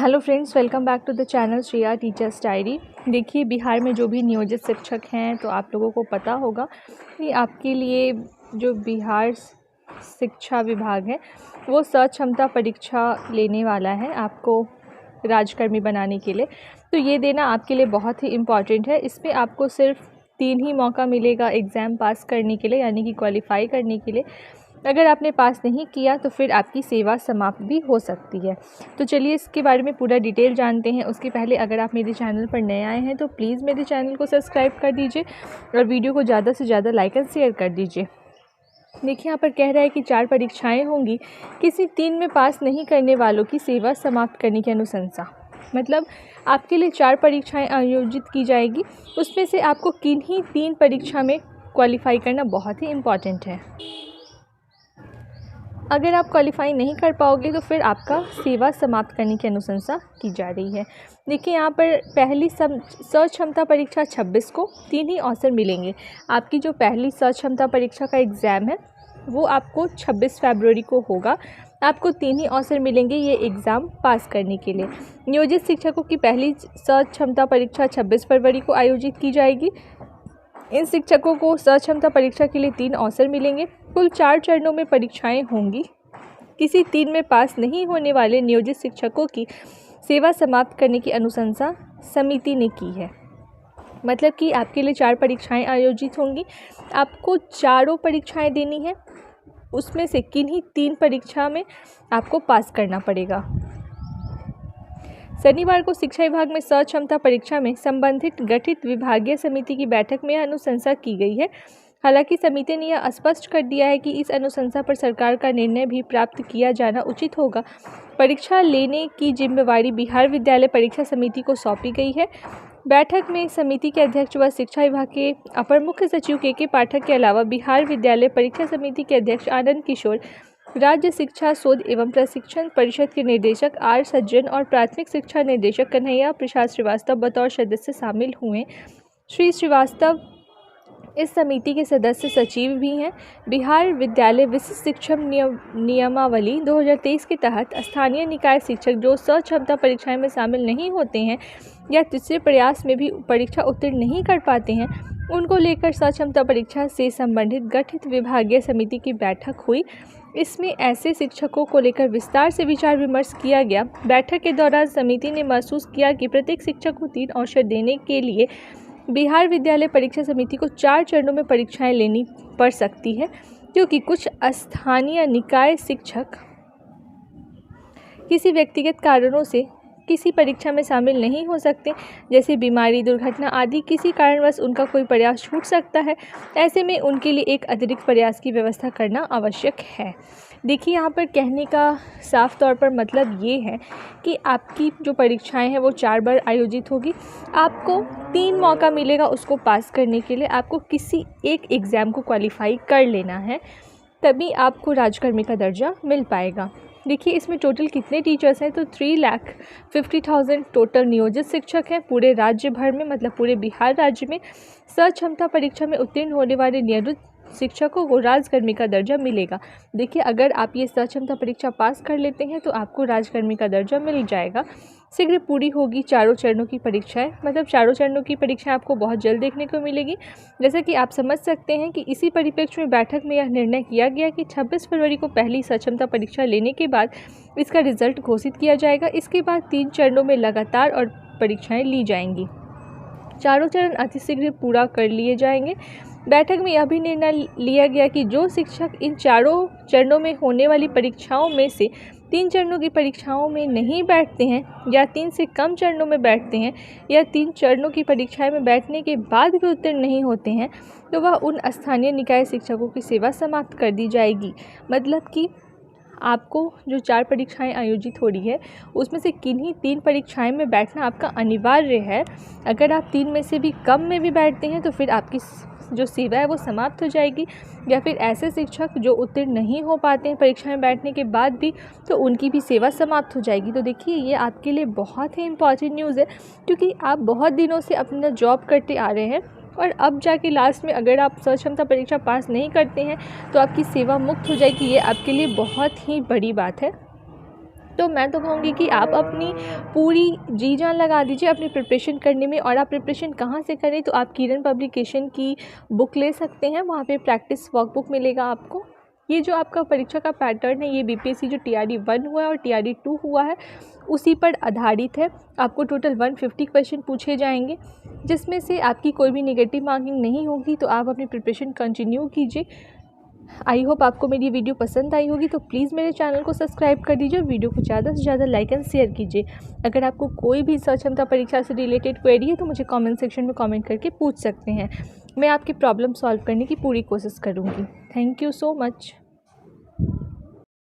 Hello friends, welcome back to the channel Shreya teacher's diary. देखिए, बिहार में जो भी नियोजित शिक्षक हैं तो आप लोगों को पता होगा कि आपके लिए जो बिहार शिक्षा विभाग है वो सक्षमता परीक्षा लेने वाला है आपको राजकर्मी बनाने के लिए। तो ये देना आपके लिए बहुत ही इम्पॉर्टेंट है। इसमें आपको सिर्फ 3 ही मौका मिलेगा एग्ज़ाम पास करने के लिए, यानी कि क्वालिफ़ाई करने के लिए। अगर आपने पास नहीं किया तो फिर आपकी सेवा समाप्त भी हो सकती है। तो चलिए इसके बारे में पूरा डिटेल जानते हैं। उसके पहले अगर आप मेरे चैनल पर नए आए हैं तो प्लीज़ मेरे चैनल को सब्सक्राइब कर दीजिए और वीडियो को ज़्यादा से ज़्यादा लाइक एंड शेयर कर दीजिए। देखिए, यहाँ पर कह रहा है कि 4 परीक्षाएं होंगी, किसी 3 में पास नहीं करने वालों की सेवा समाप्त करने की अनुशंसा। मतलब आपके लिए 4 परीक्षाएं आयोजित की जाएगी, उसमें से आपको किन्हीं 3 परीक्षा में क्वालिफाई करना बहुत ही इम्पॉर्टेंट है। अगर आप क्वालिफाई नहीं कर पाओगे तो फिर आपका सेवा समाप्त करने की अनुशंसा की जा रही है। देखिए, यहाँ पर पहली सक्षमता परीक्षा 26 को 3 ही अवसर मिलेंगे। आपकी जो पहली सक्षमता परीक्षा का एग्ज़ाम है वो आपको 26 फरवरी को होगा। आपको 3 ही अवसर मिलेंगे ये एग्ज़ाम पास करने के लिए। नियोजित शिक्षकों की पहली सक्षमता परीक्षा 26 फरवरी को आयोजित की जाएगी। इन शिक्षकों को सक्षमता परीक्षा के लिए 3 अवसर मिलेंगे। कुल 4 चरणों में परीक्षाएं होंगी। किसी 3 में पास नहीं होने वाले नियोजित शिक्षकों की सेवा समाप्त करने की अनुशंसा समिति ने की है। मतलब कि आपके लिए 4 परीक्षाएं आयोजित होंगी, आपको चारों परीक्षाएं देनी है। उसमें से किन्हीं 3 परीक्षा में आपको पास करना पड़ेगा। शनिवार को शिक्षा विभाग में सक्षमता परीक्षा में संबंधित गठित विभागीय समिति की बैठक में यह अनुशंसा की गई है। हालांकि समिति ने यह स्पष्ट कर दिया है कि इस अनुशंसा पर सरकार का निर्णय भी प्राप्त किया जाना उचित होगा। परीक्षा लेने की जिम्मेवारी बिहार विद्यालय परीक्षा समिति को सौंपी गई है। बैठक में समिति के अध्यक्ष व शिक्षा विभाग के अपर मुख्य सचिव के पाठक के अलावा बिहार विद्यालय परीक्षा समिति के अध्यक्ष आनंद किशोर, राज्य शिक्षा शोध एवं प्रशिक्षण परिषद के निदेशक आर सज्जन और प्राथमिक शिक्षा निदेशक कन्हैया प्रसाद श्रीवास्तव बतौर सदस्य शामिल हुए। श्री श्रीवास्तव इस समिति के सदस्य सचिव भी हैं। बिहार विद्यालय विशिष्ट शिक्षण नियमावली 2023 के तहत स्थानीय निकाय शिक्षक जो सक्षमता परीक्षाएं में शामिल नहीं होते हैं या तीसरे प्रयास में भी परीक्षा उत्तीर्ण नहीं कर पाते हैं, उनको लेकर सक्षमता परीक्षा से संबंधित गठित विभागीय समिति की बैठक हुई। इसमें ऐसे शिक्षकों को लेकर विस्तार से विचार विमर्श किया गया। बैठक के दौरान समिति ने महसूस किया कि प्रत्येक शिक्षक को 3 अवसर देने के लिए बिहार विद्यालय परीक्षा समिति को 4 चरणों में परीक्षाएं लेनी पड़ सकती है, क्योंकि कुछ स्थानीय निकाय शिक्षक किसी व्यक्तिगत कारणों से किसी परीक्षा में शामिल नहीं हो सकते, जैसे बीमारी, दुर्घटना आदि। किसी कारणवश उनका कोई प्रयास छूट सकता है। ऐसे में उनके लिए एक अतिरिक्त प्रयास की व्यवस्था करना आवश्यक है। देखिए, यहाँ पर कहने का साफ तौर पर मतलब ये है कि आपकी जो परीक्षाएं हैं वो 4 बार आयोजित होगी। आपको 3 मौका मिलेगा उसको पास करने के लिए। आपको किसी एक एग्ज़ाम को क्वालिफाई कर लेना है, तभी आपको राजकर्मी का दर्जा मिल पाएगा। देखिए, इसमें टोटल कितने टीचर्स हैं तो 3,50,000 टोटल नियोजित शिक्षक हैं पूरे राज्य भर में, मतलब पूरे बिहार राज्य में। सक्षमता परीक्षा में उत्तीर्ण होने वाले नियोजित शिक्षकों को राजकर्मी का दर्जा मिलेगा। देखिए, अगर आप ये सक्षमता परीक्षा पास कर लेते हैं तो आपको राजकर्मी का दर्जा मिल जाएगा। शीघ्र पूरी होगी चारों चरणों की परीक्षाएं, मतलब चारों चरणों की परीक्षाएं आपको बहुत जल्द देखने को मिलेगी। जैसा कि आप समझ सकते हैं कि इसी परिप्रेक्ष्य में बैठक में यह निर्णय किया गया कि 26 फरवरी को पहली सक्षमता परीक्षा लेने के बाद इसका रिजल्ट घोषित किया जाएगा। इसके बाद 3 चरणों में लगातार और परीक्षाएँ ली जाएंगी। चारों चरण अतिशीघ्र पूरा कर लिए जाएंगे। बैठक में यह भी निर्णय लिया गया कि जो शिक्षक इन चारों चरणों में होने वाली परीक्षाओं में से 3 चरणों की परीक्षाओं में नहीं बैठते हैं या 3 से कम चरणों में बैठते हैं या 3 चरणों की परीक्षाएं में बैठने के बाद भी उत्तीर्ण नहीं होते हैं, तो वह उन स्थानीय निकाय शिक्षकों की सेवा समाप्त कर दी जाएगी। मतलब कि आपको जो 4 परीक्षाएं आयोजित हो रही है उसमें से किन्हीं 3 परीक्षाएं में बैठना आपका अनिवार्य है। अगर आप 3 में से भी कम में भी बैठते हैं तो फिर आपकी जो सेवा है वो समाप्त हो जाएगी। या फिर ऐसे शिक्षक जो उत्तीर्ण नहीं हो पाते हैं परीक्षा में बैठने के बाद भी, तो उनकी भी सेवा समाप्त हो जाएगी। तो देखिए, ये आपके लिए बहुत ही इम्पॉर्टेंट न्यूज़ है, क्योंकि आप बहुत दिनों से अपना जॉब करते आ रहे हैं और अब जाके लास्ट में अगर आप सक्षमता परीक्षा पास नहीं करते हैं तो आपकी सेवा मुक्त हो जाएगी। ये आपके लिए बहुत ही बड़ी बात है। तो मैं तो कहूँगी कि आप अपनी पूरी जी जान लगा दीजिए अपनी प्रिपरेशन करने में। और आप प्रिपरेशन कहाँ से करें, तो आप किरण पब्लिकेशन की बुक ले सकते हैं, वहाँ पे प्रैक्टिस वर्कबुक मिलेगा आपको। ये जो आपका परीक्षा का पैटर्न है, ये बीपीएससी जो TRD 1 हुआ है और TRD 2 हुआ है उसी पर आधारित है। आपको टोटल 150 क्वेश्चन पूछे जाएंगे, जिसमें से आपकी कोई भी नेगेटिव मार्किंग नहीं होगी। तो आप अपनी प्रिपरेशन कंटिन्यू कीजिए। आई होप आपको मेरी वीडियो पसंद आई होगी, तो प्लीज़ मेरे चैनल को सब्सक्राइब कर दीजिए और वीडियो को ज़्यादा से ज़्यादा लाइक एंड शेयर कीजिए। अगर आपको कोई भी सर्च क्षमता परीक्षा से रिलेटेड क्वेरी है तो मुझे कमेंट सेक्शन में कमेंट करके पूछ सकते हैं। मैं आपकी प्रॉब्लम सॉल्व करने की पूरी कोशिश करूँगी। Thank you so much.